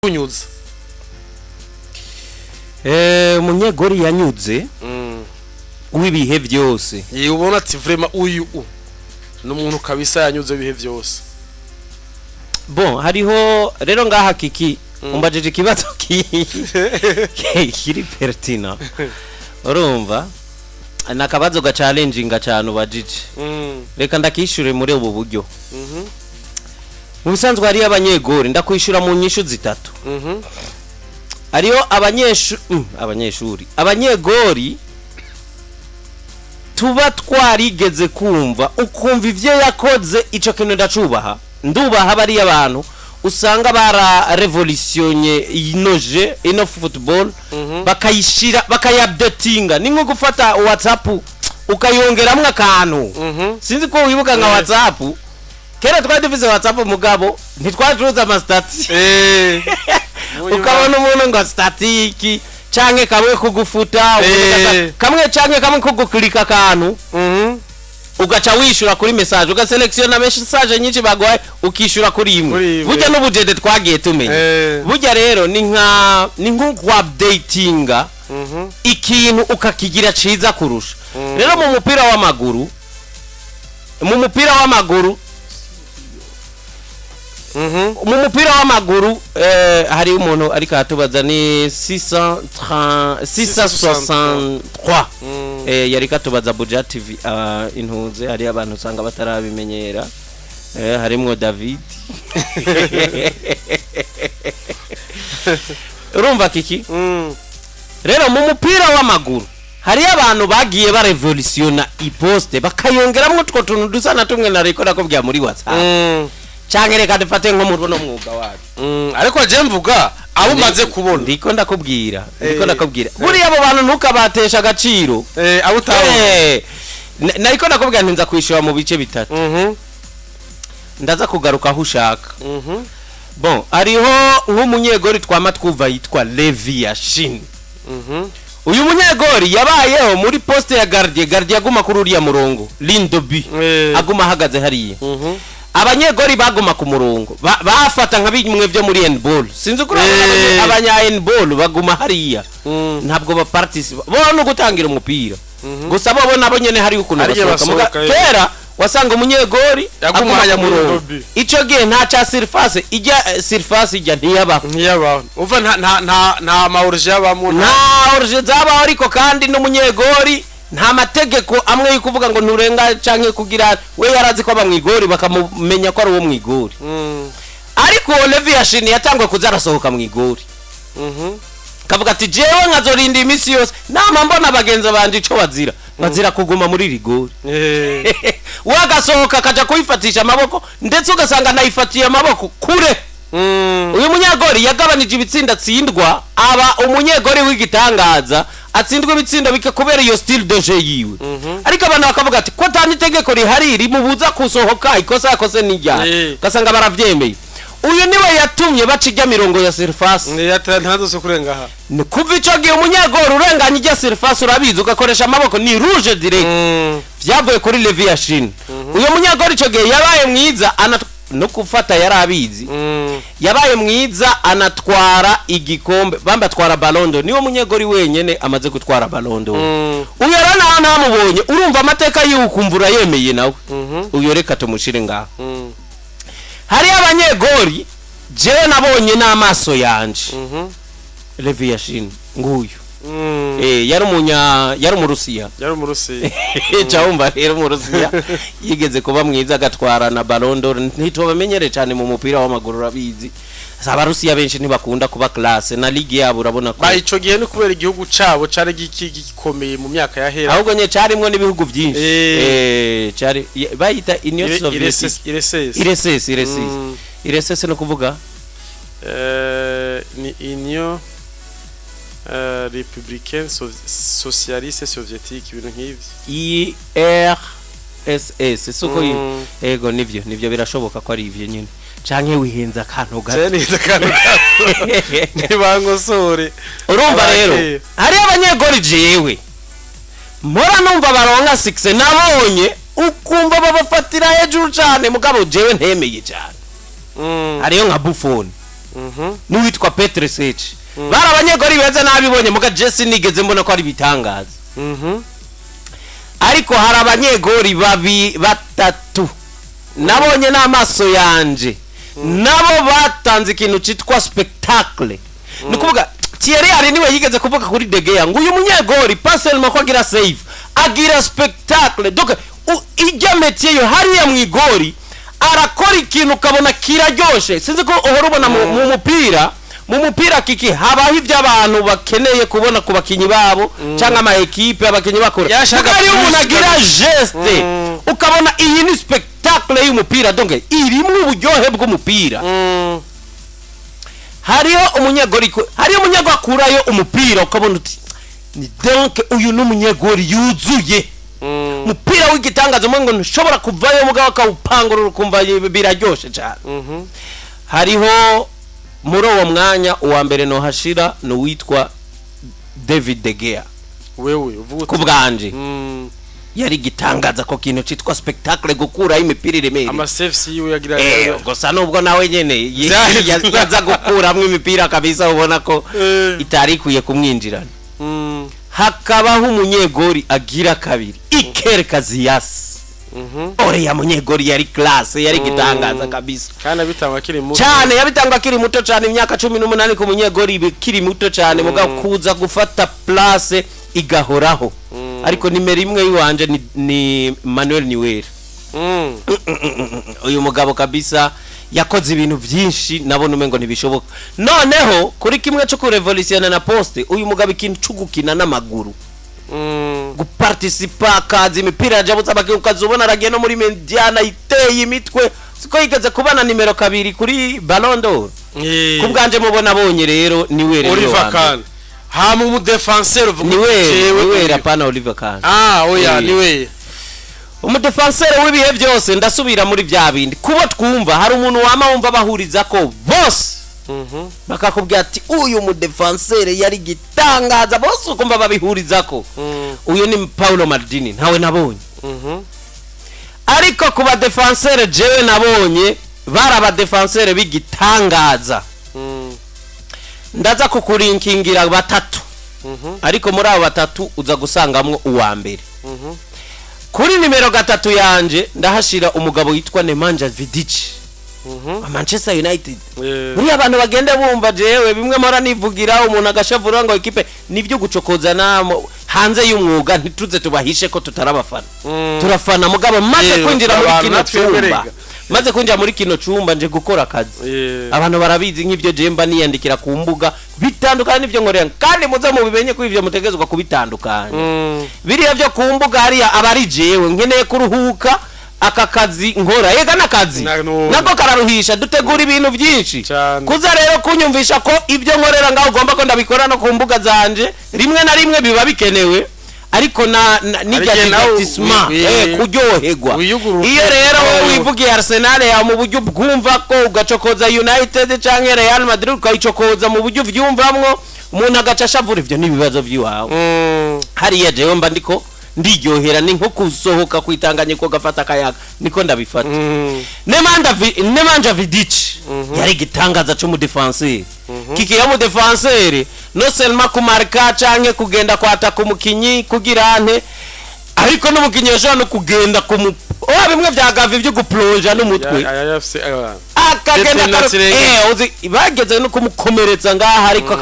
kunyuza umunyegori yanyuze w'ibihe byose ubona ati vraiment uyu n'umuntu kabisa yanyuze ibihe byose. Bon hariho rero ngaha kiki umbajije ikibazo kiri pertinent urumva nakabazo ga challenging cyane ubajije reka ndakishure muri ubu buryo mu bisanzwe hari abanyegori ndakwishura mu nyishu zitatu ariyo abanyegori tuba twarigeze kumva ukumva ivyo yakoze ico kintu ndacubaha ndubaha bari abantu usanga bara revolutionye inoje ino football bakayishira bakayupdatinga ni nko gufata WhatsApp ukayongeramwe akantu sinzi ko wibuka nka WhatsApp kera twari dufise WhatsApp mugabo ntitwajuza ama stats ukabona umuntu ngo statiki canke kamwe kugufuta kamwe canke kamwe kuguklika akantu ugaca wishura kuri message ugaselection message nyinshi bagwaye ukishura kuri imwe burya n'ubujede twagiye tumenye burya rero ni nko updatinga ikintu ukakigira ciza kurusha rero mu mupira w'amaguru hari umuntu ariko atubaza ni 663 yari katubaza Buja TV intuze hari abantu usanga batarabimenyera harimo David urumva kiki rero mu mupira w'amaguru hari abantu bagiye ba revolutiona iposte bakayongeramwe utwo tuntu dusa na tumwe na rekora ko bya muri WhatsApp canke reka dufate nko mu runo mwuga wacu ariko je mvuga abo maze kubona ndiko ndakubwira buri abo bantu ntukabatesha agaciro abo utaho nariko ndakubwira ntinza kwishura mu bice bitatu ndaza kugaruka aho ushaka bon ariho nk'umunyegori twama twuva yitwa Levi Yashin uyu munyegori yabayeho muri poste ya gardien aguma kuri uriya murongo Lindobi aguma hagaze hariya abanyegori baguma ku murongo bafata nka bimwe byo muri handball sinzi ko abanya handball baguma hariya ntabwo ba participate bo no gutangira umupira gusa bo nabo nyene hari ukuntu basohoka kera wasanga umunyegori aguma ku murongo ico gihe nta cha surface ijya ntiyaba uva nta maurge yabamo nta urge zaba ariko kandi n'umunyegori nta mategeko amwe yukuvuga ngo nturenga canke kugira we yarazi ko abamwigori bakamumenya ko ari uwo mwigori ariko Levi Yashin yatangwe kuzarasohoka mwigori kavuga ati jewe nkazorinda imisi yose nama mbona bagenza banje ico bazira kuguma muri rigori wagasohoka kaja kuyifatisha amaboko ndetse ugasanga nayifatiye amaboko kure uyu munyegori yagabanije ibitsinda tsindwa aba umunyegori w'igitangaza atsindwa ibitsindo bikakubera iyo style de jeu yiwe ariko abantu bakavuga ati ko tani tegeko rihari rimubuza kusohoka ikosa yakose nijya gasanga baravyemeye uyu niwe yatumye bacijya mirongo ya surface yatantazo kurenga aha ni kuva ico gihe umunyegori urenganya ijya surface urabizi ugakoresha amaboko ni rouge direct vyavuye kuri Levi Yashin uyu munyegori ico gihe yabaye mwiza no kufata yarabizi yabaye mwiza anatwara igikombe bamba atwara Ballon d'Or niwo munyegori wenyene amaze gutwara Ballon d'Or uyo rana namubonye urumva amateka y'ukumvura yemeye nawe uyo reka tumushire ngaho hari abanyegori je nabonye n'amaso yanje Levi Yashin nguyu yari umurusiya cyumva rero umurusiya yigeze kuba mwiza agatwara na Ballon d'Or ntitubamenyere cyane mu mupira w'amaguru rabizi abarusiya benshi ntibakunda kuba classe na ligue yabo urabona ko ico gihe no kubera igihugu cabo cari gikomeye mu myaka yahera ahubwo nye carimwe n'ibihugu byinshi cari bayita Union Soviétique IRSS no kuvuga ni Union républicaine socialiste soviétique ibintu nk'ivyo IRSS suko ego nivyo birashoboka ko ari ivyo nyine canke wihenza akantu gato nibangosore urumva rero hari abanyegori jewe mora numva baronka 6 nabonye ukumva babafatira hejuru cyane mugabo jewe ntemeye cyane hariyo nka Buffon n'uwitwa Petre Sech bari abanyegori beza nabibonye muga Jesse nigeze mbona ko ari bitangaza ariko hari abanyegori batatu nabonye n'amaso yanje nabo batanze ikintu citwa spectacle nukuvuga Thierry ari niwe yigeze kuvuga kuri De Gea ngo uyu munyegori pasel ko agira save agira spectacle donc ijya métier yo hariya mu igori arakora ikintu kabona kiraryoshe sinzi ko uhora ubona mu mupira kiki habaho iby'abantu bakeneye kubona ku bakinyi babo cyangwa ama equipe abakinyi bakora yashaka ari umuntu agira geste ukabona iyi ni spectacle y'umupira donc irimo uburyohe bw'umupira hariyo umunyegori akurayo umupira ukabona uti ni donc uyu n'umunyegori yuzuye mupira w'igitangazo ngo nshobora kuvayo mugabo akawupangurura ukumva biraryoshe cyane hariho muri uwo mwanya uwa mbere no hashira no witwa David De Gea wewe uvuga ku bwanje yari gitangaza ko kintu citwa spectacle gukura imipira iremeye ama saves yiwe yagira gusa nubwo nawe nyene yaza gukuramwe imipira kabisa ubona ko itari kuye kumwinjirana hakabaho umunyegori agira kabiri Iker Casillas ore ya munyegori yari classe yari gitangaza kabisa kana bitangwa kiri muto cyane yabitangwa kiri muto cyane imyaka 18 ku munyegori kiri muto cyane mugabo kuza gufata place igahoraho ariko nimero imwe yiwanje ni Manuel Neuer uyu mugabo kabisa yakoze ibintu byinshi nabona umengo ntibishoboka noneho kuri kimwe cyo ku revolution na poste uyu mugabo ikintu cugukina n'amaguru guparticipa kazi imipira yajabutsa bakazubona aragiye no muri mediana iteye imitwe siko yigeze kubana nimero 2 kuri Ballon d'Or kubwanje mubona bonye rero Neuer Oliver Kahn ha mu defenseur uvuga Neuer apana Oliver Kahn oya Neuer umudefenseur w'ibihe byose ndasubira muri bya bindi kuba twumva hari umuntu wumva bahuriza ko bose bakakubwira ati uyu mudefenseur yari gitangaza bose ukumva babihuriza ko uyu ni Paulo Maldini ntawe nabonye ariko kuba defenseur jewe nabonye bari abadefenseur bigitangaza ndaza kukurinkingira batatu ariko muri abo batatu uza gusangamwo uwa mbere kuri nimero 3 yanje ndahashira umugabo yitwa Nemanja Vidic Manchester United muri abantu bagenda bumva jewe bimwe mora nivugira umuntu agashavura ngo equipe nivyo gucokoza namo hanze y'umwuga ntituze tubahishe ko tutarabafana turafana mugabo maze kwinjira muri kino cyumba maze kwinjira muri kino cyumba nje gukora akazi abantu barabizi nk'ivyo jemba niyandikira ku mbuga bitandukanye n'ivyo nkorera kandi muze mu bimenye ko ivyo mutegezwa kubitandukanye biriya byo ku mbuga hariya abari jewe nkeneye kuruhuka aka kazi nkora yega nakazi nako kararuhisha dutegura ibintu byinshi kuza rero kunyumvisha ko ibyo nkorera ngaho ugomba ko ndabikora no ku mbuga zanje rimwe na rimwe biba bikenewe ariko nijyatisma kuryoherwa iyo rero wivugiye Arsenal ya mu buryo bwumva ko ugacokoza United canke Real Madrid ukayicokoza mu buryo vyumvamwo umuntu agacashavura ivyo nibibazo by'iwawe hariya jewe mba ndiko ndiryohera ni nko kusohoka kwitanganye ko gafata kayaga niko ndabifata Nemanja Vidic yari gitangaza cyo mu defenseur kiki ya mu defenseur no selma kumarka canke kugenda kwata ku mukinyi kugirante ariko no mukinyi yashobora no kugenda ku bimwe byagavi byo guplonja n'umutwe akagenda uzi bageze no kumukomeretsa ngaha ariko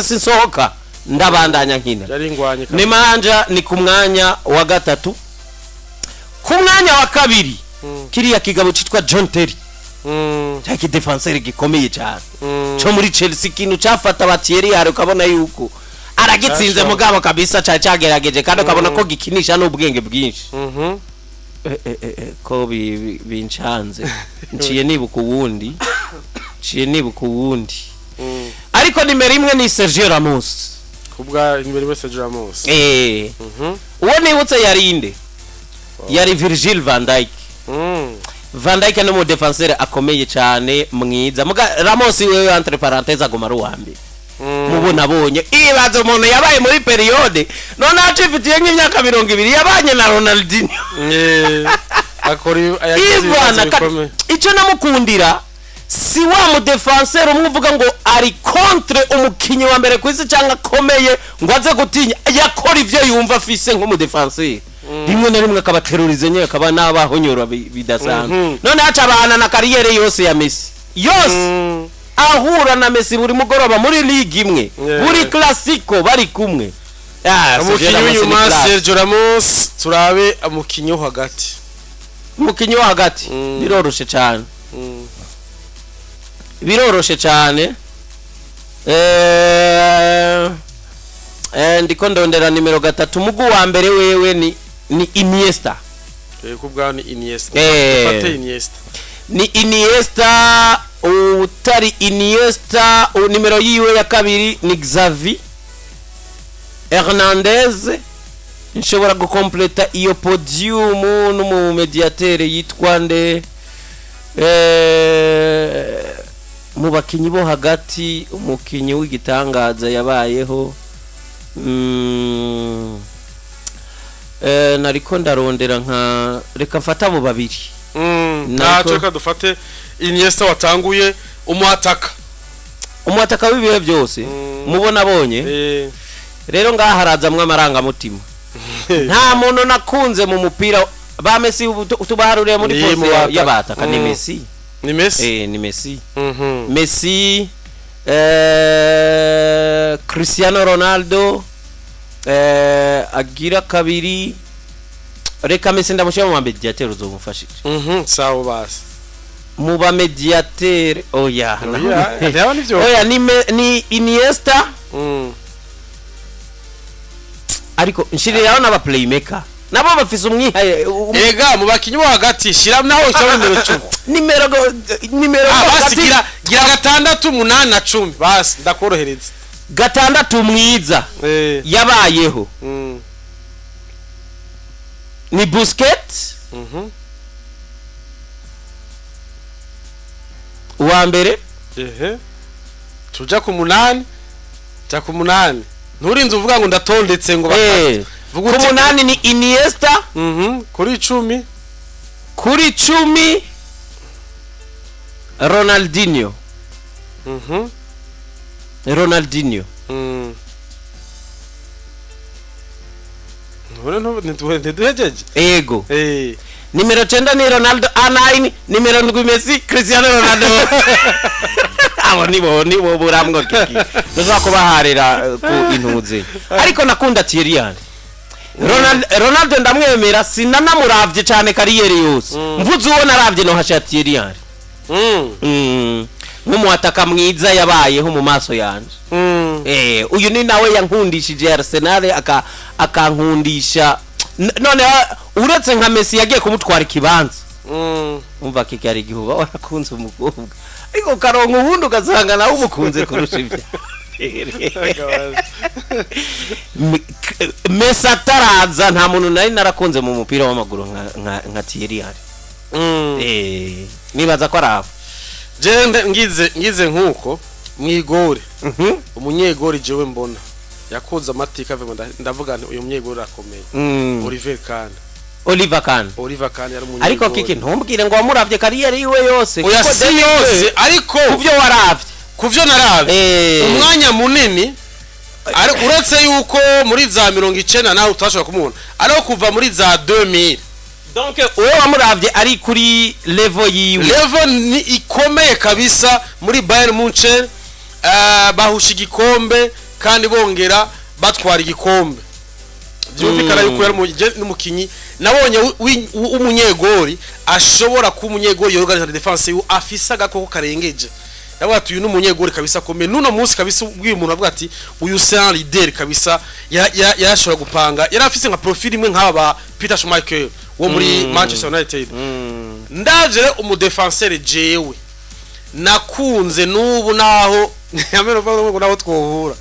sinsohoka ndabandanya nkina Nemanja ni ku mwanya wa 3 ku mwanya wa 2 kiriya kigabo citwa John Terry cyaki defenseur gikomeye cyane cyo muri Chelsea kintu cyafata Thierry hari ukabona yuko aragitsinze mugabo kabisa cyagerageje kandi ukabona ko gikinisha n'ubwenge bwinshi ko bincanze nciye nibuka uwundi ariko nimero 1 ni Sergio Ramos kubwa nimero wese Ramos uwo nibutse yarinde yari Virgil van Dijk Van Dijk no mu defenseur akomeye cyane mwiza muga Ramos wewe entre parenthèses agoma ruwambi mubona bonye ibazo umuntu yabaye muri periode none acifitiye nk'imyaka 20 yabanye na Ronaldinho akori icyo namukundira si wa mu defenseur umwe uvuga ngo ari contre umukinyi wa mbere kwisi cyangwa akomeye ngo aze gutinya yakora ivyo yumva afise nko mu defenseur rimwe na rimwe akabaterurize nye akaba nabahonyora bidasanzwe none aca abana na kariyere yose ya Messi yose ahura na Messi buri mugoroba muri ligue imwe buri classico bari kumwe umukinyi w'inyuma Sergio Ramos turabe umukinyi wo hagati umukinyi wo hagati biroroshe cyane biroroshe cyane ndiko ndondera nimero 3 mugu wa mbere wewe ni Iniesta kubwa ni Iniesta fate Iniesta ni Iniesta utari Iniesta nimero yiwe ya kabiri ni Xavi Hernandez nshobora gukompleta iyo podium n'umu mediateur yitwa nde mu bakinyi bo hagati umukinyi w'igitangaza yabayeho nariko ndarondera nka reka mfata abo babiri naco ka dufate Iniesta watanguye umuataka w'ibihe byose mubona bonye rero ngaha harazamwe amaranga mutima nta muntu nakunze mu mupira ba Messi tubaharuriye muri pose y'abataka ni Messi ni Messi ni Messi Messi Cristiano Ronaldo agira kabiri reka Messi ndamushira mu mediateur uzomufashije sawa basi mu ba mediateur oya oya ni Iniesta ariko nshiriraho n'aba playmaker nabo bafise umwihaye ega mu bakinyi bo hagati shira naho cyangwa nimero 10 nimero basi gira 6 8 na 10 basi ndakorohereza 6 mwiza yabayeho ni Busquets wa mbere tuja ku 8 ja ku 8 nturinze uvuga ngo ndatondetse ngo vuga ku 8 ni Iniesta kuri 10 kuri 10 Ronaldinho Ronaldinho ntiduhejeje ego nimero 9 ni Ronaldo A9 nimero 7 Messi Cristiano Ronaldo abo nibo buramwo kiki nzo kubaharira ku intuze ariko nakunda Thierry Henry Ronaldo ndamwemera sinanamuravye cyane kariyeri yose mvuze uwo naravye no hasha Thierry Henry nk'umuataka mwiza yabayeho mu maso yanje uyu ni nawe yankundishije Arsenal akankundisha none uretse nka Messi yagiye kumutwara ikibanza umva kiki ari gihuba warakunze umukobwa ariko karongo ubundi ugasanga nawe umukunze kurusha ibyo Messi ataraza nta muntu nari narakunze mu mupira w'amaguru nka Thierry Henry nibaza ko arabo je ngize nkuko mwigore umunyegore jewe mbona yakoze amatika ndavuga nti uyu munyegore akomeye Oliver Kahn yari umunyegore ariko kiki ntumbwire ngo wamuravye kariyeri yiwe yose oya si yose ariko kuvyo waravye kuvyo naravye umwanya munini ariko uretse yuko muri za 90 nawe utashobora kumubona ariko kuva muri za 2000 donc uwo wamuravye ari kuri level yiwe level ni ikomeye kabisa muri Bayern Munchen bahusha igikombe kandi bongera batwara igikombe byumvikana yuko yari n'umukinyi nabonye umunyegori ashobora ku umunyegori yorganiza defense yu afisa gakoko karengeje yavuga ati uyu n'umunyegori kabisa komeye nuno munsi kabisa ubwiye umuntu avuga ati uyu c'est un leader kabisa yashobora gupanga yari afise nka profile imwe nk'aba Peter Schmeichel wo muri Manchester United ndavye umudefenseur jewe nakunze nubu naho yamero ngo naho twohura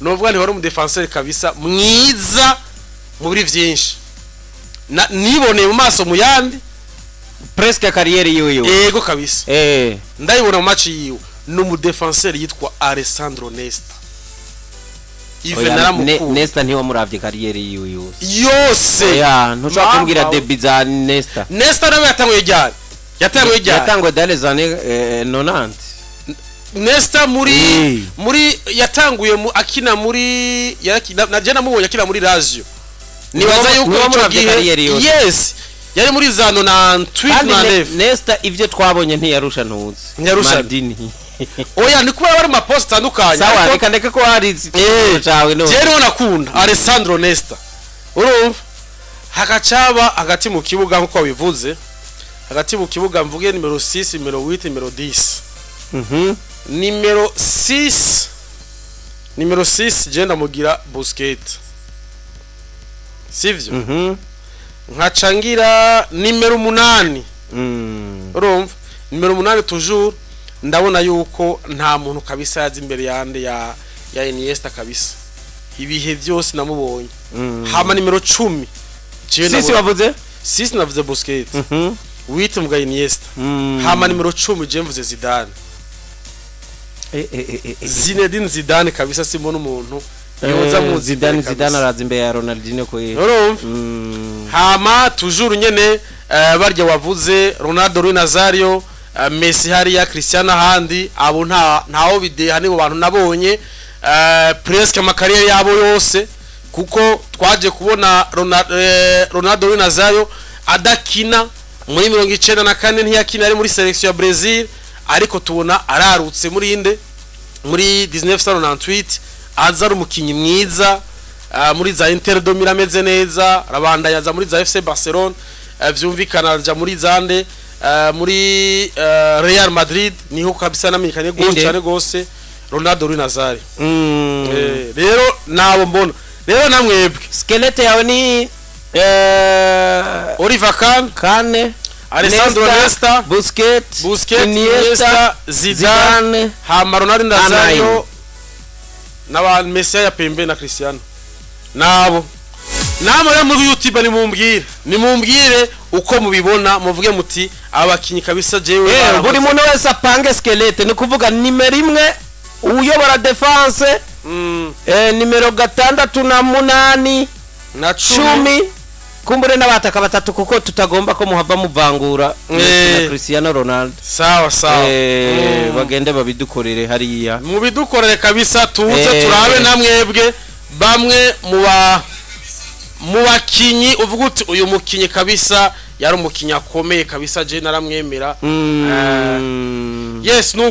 novuga nti wari umudefenseur kabisa mwiza muri byinshi niboneye mu maso mu yandi presque carrière yiwe yego kabisa ndayibona mu match yiwe n'umudefenseur yitwa Alessandro Nesta Nesta ntiwa muravye carrière yiwe yose yose ntushaka kumbwira debut za Nesta nawe yatanguye ryari yatanguye ryari yatangwe dans les années 90 Nesta muri yatanguye akina muri naje namubonye akina muri Lazio nibaza yuko ico gihe yes yari muri zano na tweet na left Nesta ivyo twabonye ntiyarusha ntuzi Maldini oya ni kuba bari ma post tandukanye sawa reka ndeke ko hari cyawe no jero nakunda Alessandro Nesta urumva hakacaba hagati mu kibuga nkuko bivuze hagati mu kibuga mvuge numero 6 numero 8 numero 10 numero 6 je ndamugira Busquets sivyo nkacangira numero 8 urumva numero 8 toujours ndabona yuko nta muntu kabisa yazi imbere yande ya Iniesta kabisa ibihe byose namubonye hama numero 10 sisi wavuze sisi navuze Busquets wita mbwa Iniesta hama numero 10 je mvuze Zidane Zinedine Zidane kabisa simbona umuntu yoza mu Zidane araza imbere ya Ronaldinho ko hama toujours nyene barya wavuze Ronaldo Rui Nazario Messi hariya Cristiano handi abo ntaho bideha nibo bantu nabonye presque amakarriere yabo yose kuko twaje kubona Ronaldo Rui Nazario adakina muri 94 ntiyakina ari muri selection ya Brazil ariko tubona ararutse muri inde muri 1998 azara umukinyi mwiza muri za Inter de Milan ameze neza rabanda yaza muri za FC Barcelona vyumvikana aja muri zande muri Real Madrid niho kabisa namenyekanye gose cyane gose Ronaldo Rui Nazario rero nabo mbona rero namwebwe skelete yawe ni Oliver Kahn Alessandro Nesta Busquets Iniesta Zidane hama Ronaldo Nazario n'aba Messi ya pembe na Cristiano nabo namwe muri YouTube nimumbwire uko mubibona muvuge muti abakinyi kabisa jewe buri muntu wese apange skelete ni kuvuga numero 1 uyobora defense numero 6 na 8 na 10 kumbure n'abataka batatu kuko tutagomba ko muhava muvangura na Cristiano Ronaldo sawa bagende babidukorere hariya mubidukorere kabisa tuze turabe namwebwe bamwe mu bakinyi uvuga uti uyu mukinyi kabisa yari umukinyi akomeye kabisa je naramwemera yes